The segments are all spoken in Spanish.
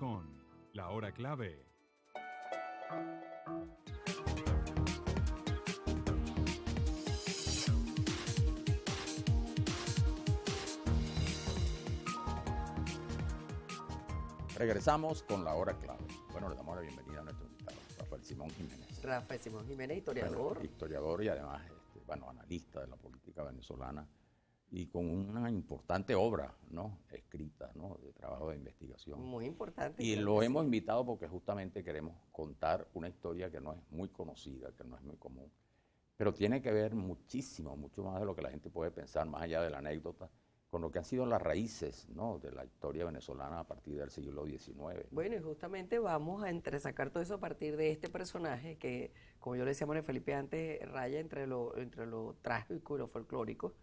con La Hora Clave. Regresamos con La Hora Clave. Bueno, le damos la bienvenida a nuestro invitado, Rafael Simón Jiménez. Rafael Simón Jiménez, historiador. Bueno, historiador y además analista de la política venezolana y con una importante obra, ¿no?, escrita, ¿no?, de trabajo de investigación. Muy importante. Y lo hemos invitado porque justamente queremos contar una historia que no es muy conocida, que no es muy común, pero tiene que ver muchísimo, mucho más de lo que la gente puede pensar, más allá de la anécdota, con lo que han sido las raíces, ¿no?, de la historia venezolana a partir del siglo XIX. Bueno, y justamente vamos a entresacar todo eso a partir de este personaje que, como yo le decía a Manuel Felipe antes, raya entre lo trágico y lo folclórico,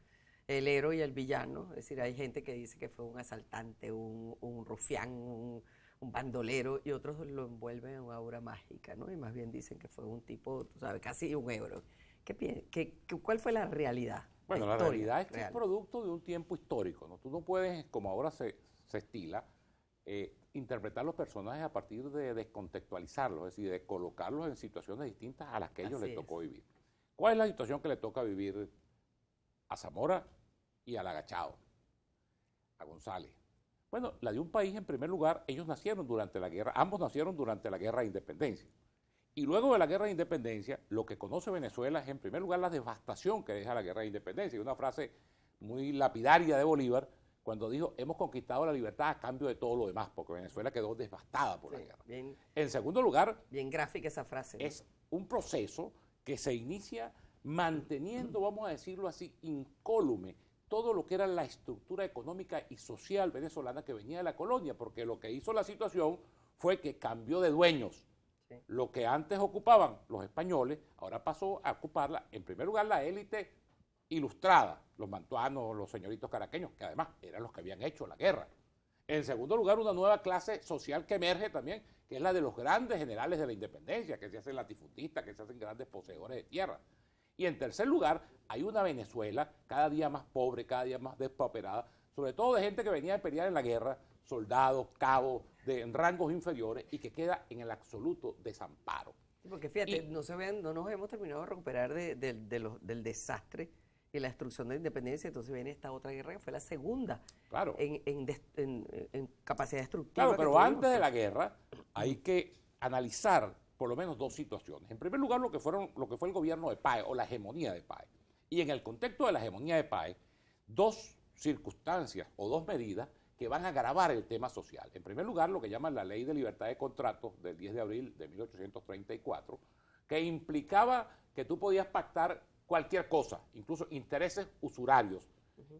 el héroe y el villano. Es decir, hay gente que dice que fue un asaltante, un rufián, un bandolero, y otros lo envuelven en una aura mágica, ¿no? Y más bien dicen que fue un tipo, tú sabes, casi un héroe. ¿Cuál fue la realidad? Bueno, la realidad es que es producto de un tiempo histórico, ¿no? Tú no puedes, como ahora se estila, interpretar los personajes a partir de descontextualizarlos, es decir, de colocarlos en situaciones distintas a las que a ellos les tocó vivir. ¿Cuál es la situación que le toca vivir a Zamora y al Agachado, a González? Bueno, la de un país, en primer lugar, ellos nacieron durante la guerra, ambos nacieron durante la guerra de independencia. Y luego de la guerra de independencia, lo que conoce Venezuela es, en primer lugar, la devastación que deja la guerra de independencia. Y una frase muy lapidaria de Bolívar, cuando dijo, hemos conquistado la libertad a cambio de todo lo demás, porque Venezuela quedó devastada por la guerra. Bien, en segundo lugar, bien gráfica esa frase, ¿no? Es un proceso que se inicia manteniendo, vamos a decirlo así, incólume todo lo que era la estructura económica y social venezolana que venía de la colonia, porque lo que hizo la situación fue que cambió de dueños. Lo que antes ocupaban los españoles, ahora pasó a ocuparla, en primer lugar, la élite ilustrada, los mantuanos, los señoritos caraqueños, que además eran los que habían hecho la guerra. En segundo lugar, una nueva clase social que emerge también, que es la de los grandes generales de la independencia, que se hacen latifundistas, que se hacen grandes poseedores de tierra. Y en tercer lugar, hay una Venezuela cada día más pobre, cada día más despauperada, sobre todo de gente que venía de pelear en la guerra, soldados, cabos, en rangos inferiores, y que queda en el absoluto desamparo. Porque fíjate, no nos hemos terminado de recuperar del desastre y la destrucción de la independencia. Entonces viene esta otra guerra que fue la segunda, claro, en capacidad destructiva. Claro, pero antes de la guerra hay que analizar por lo menos dos situaciones. En primer lugar, lo que fue el gobierno de Páez o la hegemonía de Páez. Y en el contexto de la hegemonía de Páez, dos circunstancias o dos medidas que van a agravar el tema social. En primer lugar, lo que llaman la Ley de Libertad de Contratos del 10 de abril de 1834, que implicaba que tú podías pactar cualquier cosa, incluso intereses usurarios.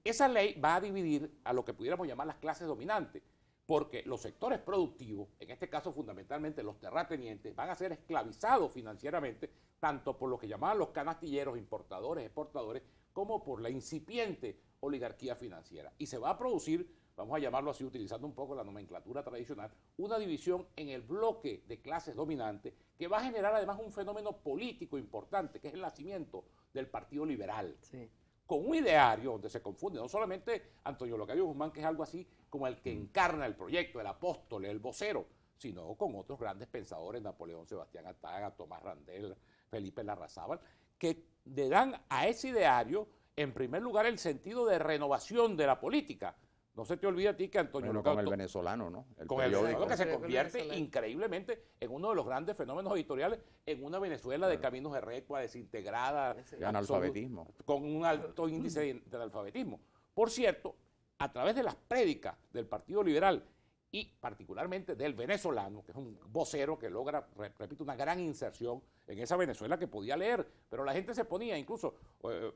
Esa ley va a dividir a lo que pudiéramos llamar las clases dominantes, porque los sectores productivos, en este caso fundamentalmente los terratenientes, van a ser esclavizados financieramente, tanto por lo que llamaban los canastilleros, importadores, exportadores, como por la incipiente oligarquía financiera. Y se va a producir, vamos a llamarlo así, utilizando un poco la nomenclatura tradicional, una división en el bloque de clases dominantes que va a generar además un fenómeno político importante, que es el nacimiento del Partido Liberal. Sí. Con un ideario donde se confunde no solamente Antonio Locadio Guzmán, que es algo así como el que encarna el proyecto, el apóstol, el vocero, sino con otros grandes pensadores, Napoleón Sebastián Ataga, Tomás Randel, Felipe Larrazábal, que le dan a ese ideario, en primer lugar, el sentido de renovación de la política. No se te olvide a ti que Antonio Locadio... Con el venezolano, ¿no? Con el periódico que se convierte increíblemente en uno de los grandes fenómenos editoriales en una Venezuela de caminos de recua, desintegrada, de analfabetismo, con un alto índice de analfabetismo. Por cierto, a través de las prédicas del Partido Liberal y particularmente del venezolano, que es un vocero que logra, repito, una gran inserción en esa Venezuela que podía leer, pero la gente se ponía, incluso,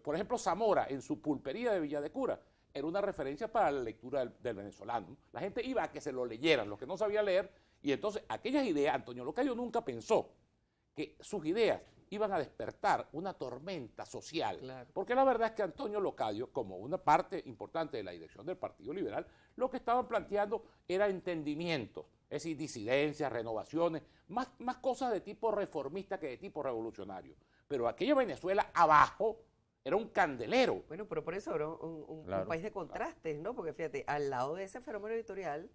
por ejemplo, Zamora en su pulpería de Villa de Cura, era una referencia para la lectura del venezolano. La gente iba a que se lo leyeran, los que no sabían leer, y entonces aquellas ideas, Antonio Locadio nunca pensó que sus ideas iban a despertar una tormenta social. Claro. Porque la verdad es que Antonio Locadio, como una parte importante de la dirección del Partido Liberal, lo que estaban planteando era entendimientos, es decir, disidencias, renovaciones, más cosas de tipo reformista que de tipo revolucionario. Pero aquella Venezuela abajo era un candelero. Bueno, pero por eso era un Claro, país de contrastes, ¿no? Porque fíjate, al lado de ese fenómeno editorial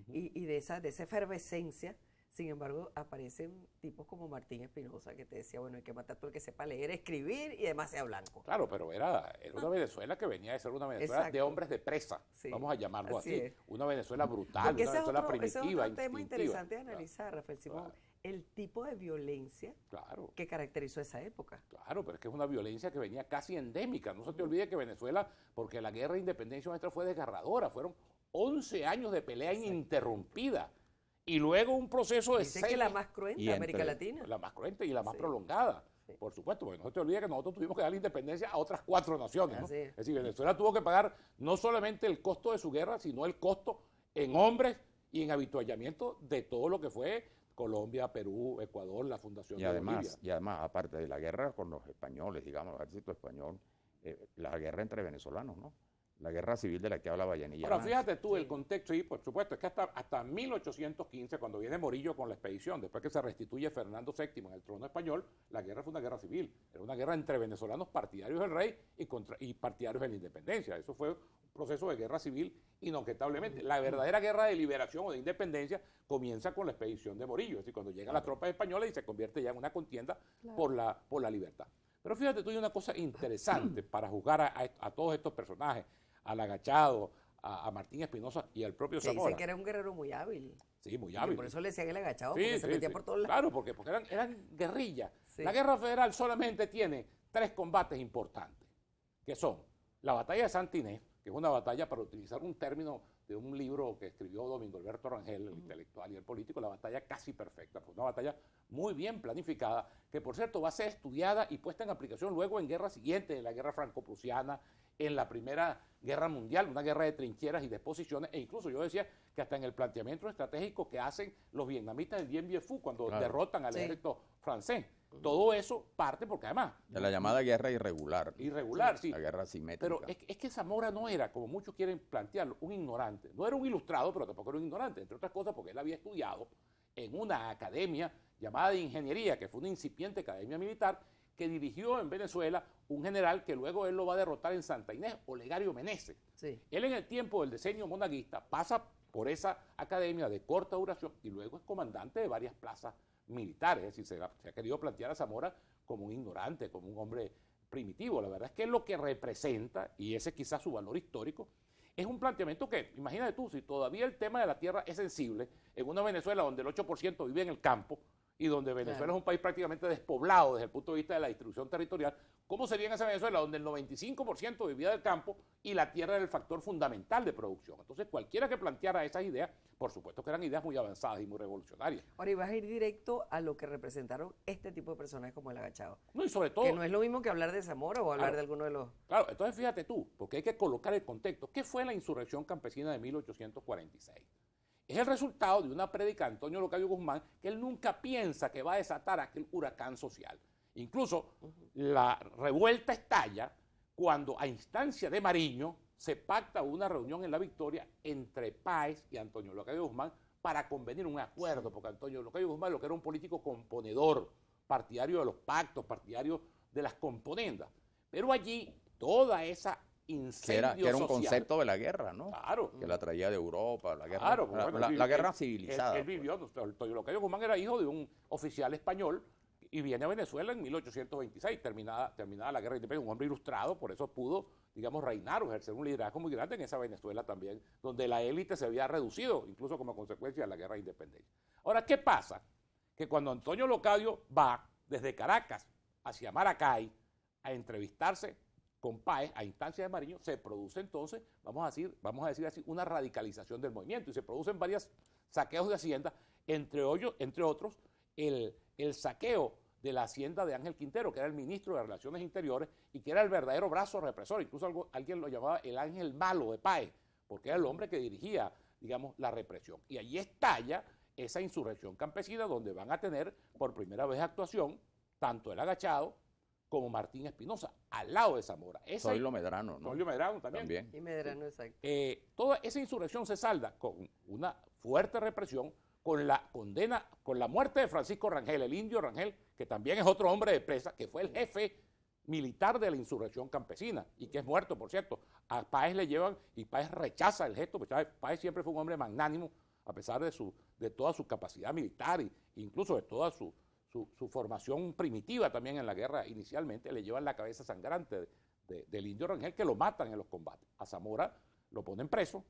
y de esa efervescencia. Sin embargo, aparecen tipos como Martín Espinosa, que te decía, bueno, hay que matar a todo el que sepa leer, escribir y además sea blanco. Claro, pero era una Venezuela que venía de ser una Venezuela Exacto. de hombres de presa, Sí, vamos a llamarlo así así. es. Una Venezuela brutal, Porque una Venezuela primitiva, ese es otro tema instintiva. interesante de analizar, Rafael Simón, Claro. el tipo de violencia Claro. que caracterizó esa época. Claro, pero es que es una violencia que venía casi endémica. No se te olvide que Venezuela, porque la guerra de independencia nuestra fue desgarradora, fueron 11 años de pelea ininterrumpida. Y luego un proceso de Dice que la más cruenta y de América entre- Latina. la más cruenta y la más Sí. prolongada. Sí. Por supuesto, porque no se te olvide que nosotros tuvimos que dar la independencia a otras 4 naciones. ¿no? Así es. Es decir, Venezuela tuvo que pagar no solamente el costo de su guerra, sino el costo en hombres y en habituallamiento de todo lo que fue Colombia, Perú, Ecuador, la fundación de Bolivia. Y además, aparte de la guerra con los españoles, digamos, el ejército español, la guerra entre venezolanos, ¿no? La guerra civil de la que habla Vallenilla. Ahora, Más. fíjate tú, Sí. el contexto, y por supuesto, es que hasta 1815, cuando viene Morillo con la expedición, después que se restituye Fernando VII en el trono español, la guerra fue una guerra civil. Era una guerra entre venezolanos partidarios del rey y partidarios de la independencia. Eso fue un proceso de guerra civil inobjetablemente. La verdadera guerra de liberación o de independencia comienza con la expedición de Morillo, es decir, cuando llegan las tropas españolas y se convierte ya en una contienda por la libertad. Pero fíjate tú, hay una cosa interesante para juzgar a todos estos personajes, al Agachado, a Martín Espinosa y al propio Que dice Zamora. que era un guerrero muy hábil. Sí, muy Y hábil. por eso le decían el agachado, Sí, porque se sí, metía sí. por todos lados. Claro, porque eran guerrillas. Sí. La guerra federal solamente tiene 3 combates importantes, que son la batalla de Santa Inés, que es una batalla, para utilizar un término de un libro que escribió Domingo Alberto Rangel, el intelectual y el político, la batalla casi perfecta, pues una batalla muy bien planificada, que por cierto va a ser estudiada y puesta en aplicación luego en guerras siguientes, en la guerra franco-prusiana, en la Primera Guerra Mundial, una guerra de trincheras y de posiciones, e incluso yo decía que hasta en el planteamiento estratégico que hacen los vietnamitas del Dien Bien Phu cuando Claro. derrotan al Sí. ejército francés. Todo eso parte porque además, De la llamada guerra irregular. irregular, sí, La guerra asimétrica. pero es que Zamora no era, como muchos quieren plantearlo, un ignorante. No era un ilustrado, pero tampoco era un ignorante, entre otras cosas porque él había estudiado en una academia llamada de ingeniería, que fue una incipiente academia militar, que dirigió en Venezuela un general que luego él lo va a derrotar en Santa Inés, Olegario Meneses. Sí. Él en el tiempo del diseño monaguista pasa por esa academia de corta duración y luego es comandante de varias plazas militares. Es decir, se ha querido plantear a Zamora como un ignorante, como un hombre primitivo. La verdad es que lo que representa, y ese es quizás su valor histórico, es un planteamiento que, imagínate tú, si todavía el tema de la tierra es sensible, en una Venezuela donde el 8% vive en el campo y donde Venezuela Claro. es un país prácticamente despoblado desde el punto de vista de la distribución territorial, ¿cómo sería en esa Venezuela donde el 95% vivía del campo y la tierra era el factor fundamental de producción? Entonces, cualquiera que planteara esas ideas, por supuesto que eran ideas muy avanzadas y muy revolucionarias. Ahora, y vas a ir directo a lo que representaron este tipo de personajes como el agachado. No, y sobre todo, Que no es lo mismo que hablar de Zamora o hablar Claro. de alguno de los... claro, entonces fíjate tú, porque hay que colocar el contexto. ¿Qué fue la insurrección campesina de 1846? Es el resultado de una prédica de Antonio Locayo Guzmán, que él nunca piensa que va a desatar aquel huracán social. Incluso la revuelta estalla cuando a instancia de Mariño se pacta una reunión en La Victoria entre Páez y Antonio Locayo Guzmán para convenir un acuerdo, porque Antonio Locayo Guzmán lo que era un político componedor, partidario de los pactos, partidario de las componendas. Pero allí toda esa que incendio era un social, concepto de la guerra, ¿no? claro, Que la traía de Europa, la guerra, claro, pues bueno, la guerra él civilizada. Él vivió, Antonio Locayo Guzmán era hijo de un oficial español y viene a Venezuela en 1826, terminada la guerra de independencia, un hombre ilustrado, por eso pudo, digamos, reinar o ejercer un liderazgo muy grande en esa Venezuela también, donde la élite se había reducido, incluso como consecuencia de la guerra de independencia. Ahora, ¿qué pasa? Que cuando Antonio Locayo va desde Caracas hacia Maracay a entrevistarse con Páez a instancia de Mariño, se produce entonces, vamos a decir así, una radicalización del movimiento y se producen varios saqueos de hacienda, entre otros el saqueo de la hacienda de Ángel Quintero, que era el ministro de Relaciones Interiores y que era el verdadero brazo represor, incluso alguien lo llamaba el ángel malo de Páez, porque era el hombre que dirigía, digamos, la represión. Y allí estalla esa insurrección campesina donde van a tener por primera vez actuación tanto el Agachado como Martín Espinosa, al lado de Zamora. Zoilo Medrano, ¿no? Zoilo Medrano también. Y Medrano, exacto. Toda esa insurrección se salda con una fuerte represión, con la condena, con la muerte de Francisco Rangel, el indio Rangel, que también es otro hombre de presa, que fue el jefe militar de la insurrección campesina y que es muerto, por cierto. A Páez le llevan y Páez rechaza el gesto, porque Páez siempre fue un hombre magnánimo, a pesar de toda su capacidad militar e incluso de toda su formación primitiva también en la guerra inicialmente, le llevan la cabeza sangrante del indio Rangel, que lo matan en los combates. A Zamora lo ponen preso,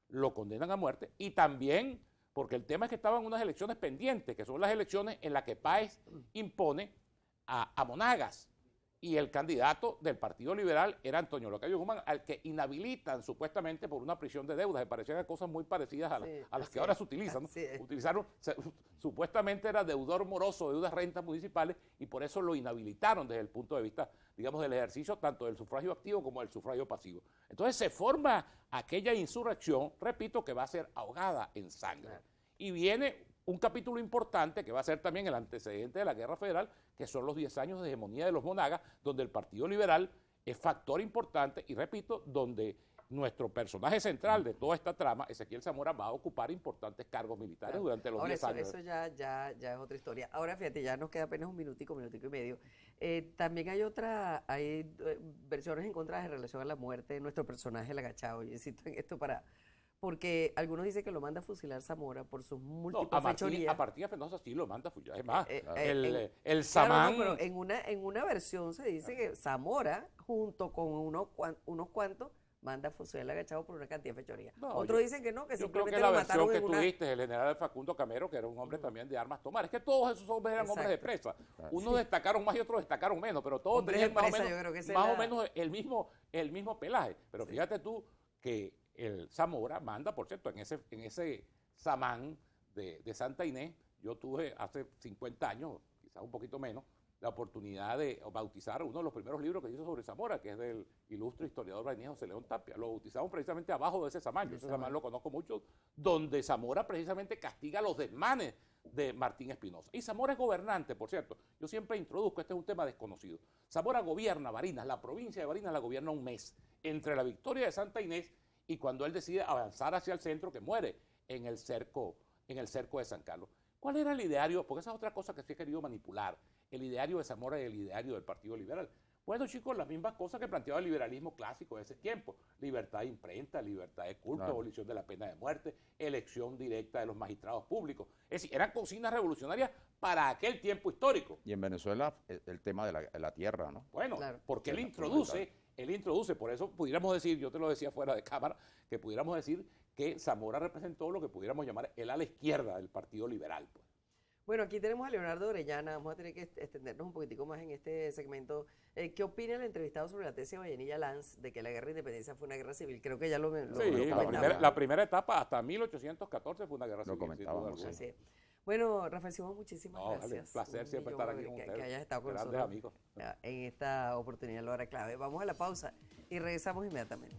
lo condenan a muerte, y también, porque el tema es que estaban unas elecciones pendientes, que son las elecciones en las que Páez impone a Monagas, y el candidato del Partido Liberal era Antonio Lacayo Guzmán, al que inhabilitan supuestamente por una prisión de deudas. Me parecían cosas muy parecidas a las que ahora se utilizan, ¿no? Utilizaron, supuestamente era deudor moroso, deudas rentas municipales, y por eso lo inhabilitaron desde el punto de vista, digamos, del ejercicio tanto del sufragio activo como del sufragio pasivo. Entonces se forma aquella insurrección, repito, que va a ser ahogada en sangre. Claro. Y viene un capítulo importante que va a ser también el antecedente de la Guerra Federal, que son los 10 años de hegemonía de los Monagas, donde el Partido Liberal es factor importante y, repito, donde nuestro personaje central de toda esta trama, Ezequiel Zamora, va a ocupar importantes cargos militares, claro, durante los 10 años. Eso ya es otra historia. Ahora, fíjate, ya nos queda apenas un minutico y medio. También hay versiones encontradas en relación a la muerte de nuestro personaje, el agachado. Yo insisto en esto porque algunos dicen que lo manda a fusilar Zamora por sus múltiples fechorías. A Martín Fenosa sí lo manda a fusilar. Es más, el Samán... Claro, no, pero en una versión se dice que Zamora, junto con unos cuantos, manda a fusilar al agachado por una cantidad de fechorías. Otros dicen que no, que simplemente lo mataron. Yo creo que la versión que tú diste, el general Facundo Camero, que era un hombre también de armas tomar. Es que todos esos hombres eran hombres de presa. Unos destacaron más y otros destacaron menos, pero todos tenían más o menos el mismo pelaje. Pero fíjate tú que el Zamora manda, por cierto, en ese Samán de Santa Inés, yo tuve hace 50 años, quizás un poquito menos, la oportunidad de bautizar uno de los primeros libros que hizo sobre Zamora, que es del ilustre historiador bainés José León Tapia. Lo bautizamos precisamente abajo de ese Samán. Yo ese Samán lo conozco mucho, donde Zamora precisamente castiga los desmanes de Martín Espinosa. Y Zamora es gobernante, por cierto. Yo siempre introduzco, este es un tema desconocido. Zamora gobierna Barinas, la provincia de Barinas la gobierna un mes, entre la victoria de Santa Inés y cuando él decide avanzar hacia el centro, que muere en el cerco de San Carlos. ¿Cuál era el ideario? Porque esa es otra cosa que se ha querido manipular, el ideario de Zamora y el ideario del Partido Liberal. Bueno, chicos, las mismas cosas que planteaba el liberalismo clásico de ese tiempo: libertad de imprenta, libertad de culto, claro, abolición de la pena de muerte, elección directa de los magistrados públicos. Es decir, eran consignas revolucionarias para aquel tiempo histórico. Y en Venezuela el tema de la tierra, ¿no? Bueno, claro, porque él introduce, por eso pudiéramos decir, yo te lo decía fuera de cámara, que pudiéramos decir que Zamora representó lo que pudiéramos llamar el ala izquierda del Partido Liberal, pues. Bueno, aquí tenemos a Leonardo Orellana, vamos a tener que extendernos un poquitico más en este segmento. ¿Qué opina el entrevistado sobre la tesis de Vallenilla Lanz de que la guerra de independencia fue una guerra civil? Creo que ya lo sí, la primera etapa hasta 1814 fue una guerra civil. Lo comentábamos. Sí. Bueno, Rafael Simón, muchísimas gracias. Vale, un placer siempre estar aquí con ustedes. Que hayas estado con nosotros amigos. En esta oportunidad, la hora clave. Vamos a la pausa y regresamos inmediatamente.